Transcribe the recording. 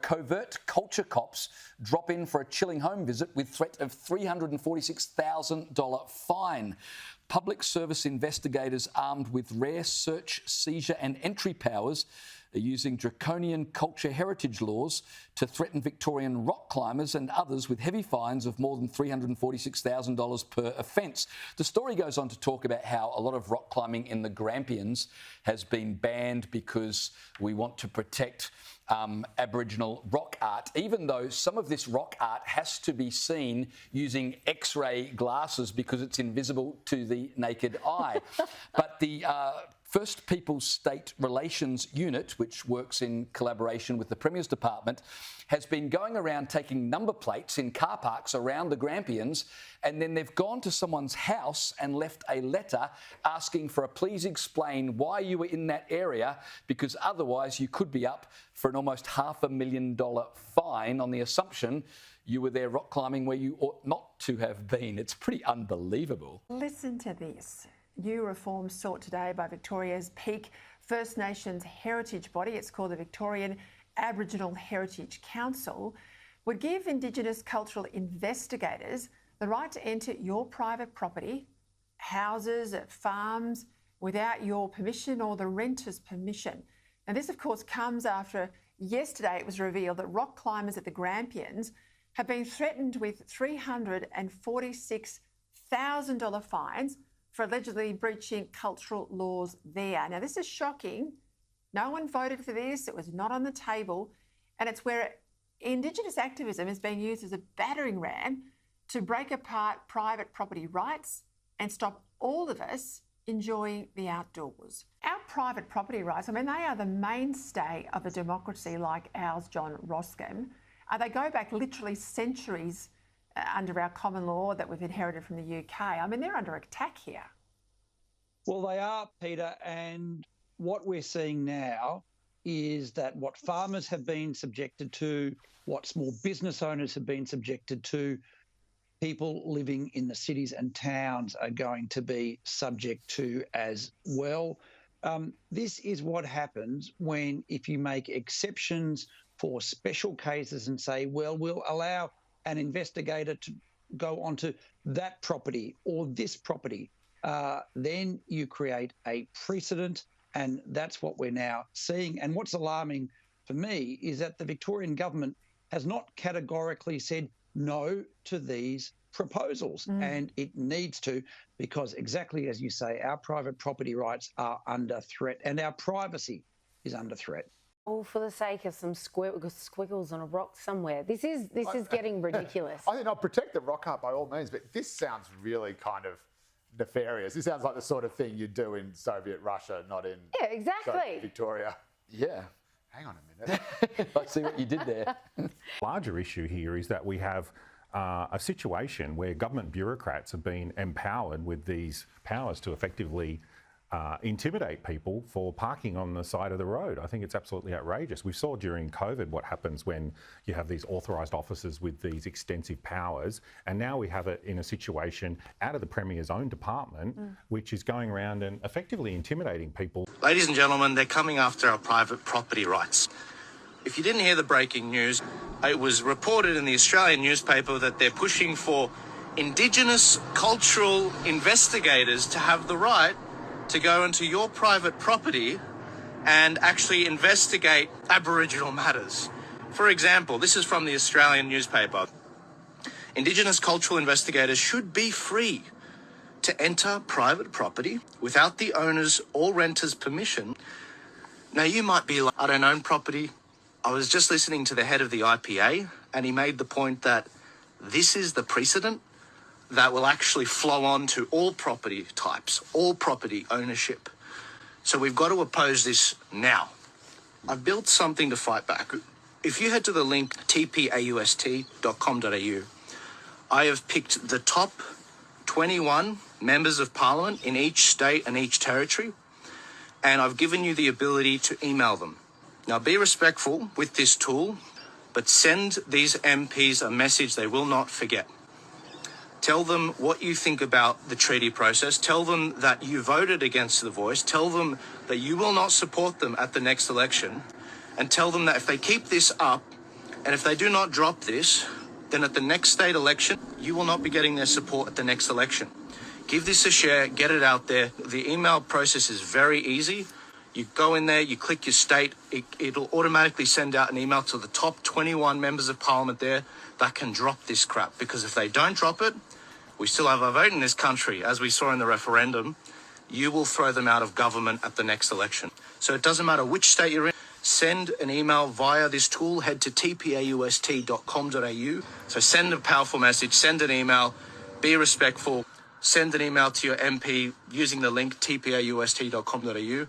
Covert culture cops drop in for a chilling home visit with threat of $346,000 fine. Public service investigators armed with rare search, seizure and entry powers are using draconian culture heritage laws to threaten Victorian rock climbers and others with heavy fines of more than $346,000 per offence. The story goes on to talk about how a lot of rock climbing in the Grampians has been banned because we want to protect Aboriginal rock art, even though some of this rock art has to be seen using X-ray glasses because it's invisible to the naked eye. But the First Peoples State Relations Unit, which works in collaboration with the Premier's Department, has been going around taking number plates in car parks around the Grampians, and then they've gone to someone's house and left a letter asking for a please explain why you were in that area, because otherwise you could be up for an almost $500,000 fine on the assumption you were there rock climbing where you ought not to have been. It's pretty unbelievable. Listen to this. New reforms sought today by Victoria's peak First Nations heritage body, it's called the Victorian Aboriginal Heritage Council, would give Indigenous cultural investigators the right to enter your private property, houses, farms, without your permission or the renter's permission. And this, of course, comes after yesterday it was revealed that rock climbers at the Grampians have been threatened with $346,000 fines for allegedly breaching cultural laws there. Now, this is shocking. No one voted for this. It was not on the table. And it's where Indigenous activism is being used as a battering ram to break apart private property rights and stop all of us enjoying the outdoors. Our private property rights, I mean, they are the mainstay of a democracy like ours, John Roscombe. They go back literally centuries under our common law that we've inherited from the UK. I mean, they're under attack here. Well, they are, Peter, and what we're seeing now is that what farmers have been subjected to, what small business owners have been subjected to, people living in the cities and towns are going to be subject to as well. This is what happens when, if you make exceptions for special cases and say, well, we'll allow an investigator to go onto that property or this property, then you create a precedent, and that's what we're now seeing. And what's alarming for me is that the Victorian government has not categorically said no to these proposals, and it needs to, because exactly as you say, our private property rights are under threat and our privacy is under threat. All for the sake of some squiggles on a rock somewhere. This is getting ridiculous. I think I'll protect the rock art by all means, but this sounds really kind of nefarious. This sounds like the sort of thing you do in Soviet Russia, not in Victoria. Yeah. Hang on a minute. I see what you did there. Larger issue here is that we have a situation where government bureaucrats have been empowered with these powers to effectively intimidate people for parking on the side of the road. I think it's absolutely outrageous. We saw during COVID what happens when you have these authorised officers with these extensive powers, and now we have it in a situation out of the Premier's own department, which is going around and effectively intimidating people. Ladies and gentlemen, they're coming after our private property rights. If you didn't hear the breaking news, it was reported in the Australian newspaper that they're pushing for Indigenous cultural investigators to have the right to go into your private property and actually investigate Aboriginal matters. For example, this is from the Australian newspaper. Indigenous cultural investigators should be free to enter private property without the owner's or renter's permission. Now, you might be like, I don't own property. I was just listening to the head of the IPA, and he made the point that this is the precedent that will actually flow on to all property types, all property ownership. So we've got to oppose this now. I've built something to fight back. If you head to the link tpaust.com.au, I have picked the top 21 members of parliament in each state and each territory, and I've given you the ability to email them. Now, be respectful with this tool, but send these MPs a message they will not forget. Tell them what you think about the treaty process. Tell them that you voted against the voice. Tell them that you will not support them at the next election. And tell them that if they keep this up, And if they do not drop this, then at the next state election, you will not be getting their support at the next election. Give this a share, get it out there. The email process is very easy. You go in there, you click your state, it'll automatically send out an email to the top 21 members of parliament there that can drop this crap. Because if they don't drop it, we still have a vote in this country, as we saw in the referendum. You will throw them out of government at the next election. So it doesn't matter which state you're in. Send an email via this tool. Head to tpaust.com.au. So send a powerful message, send an email, be respectful, send an email to your MP using the link tpaust.com.au.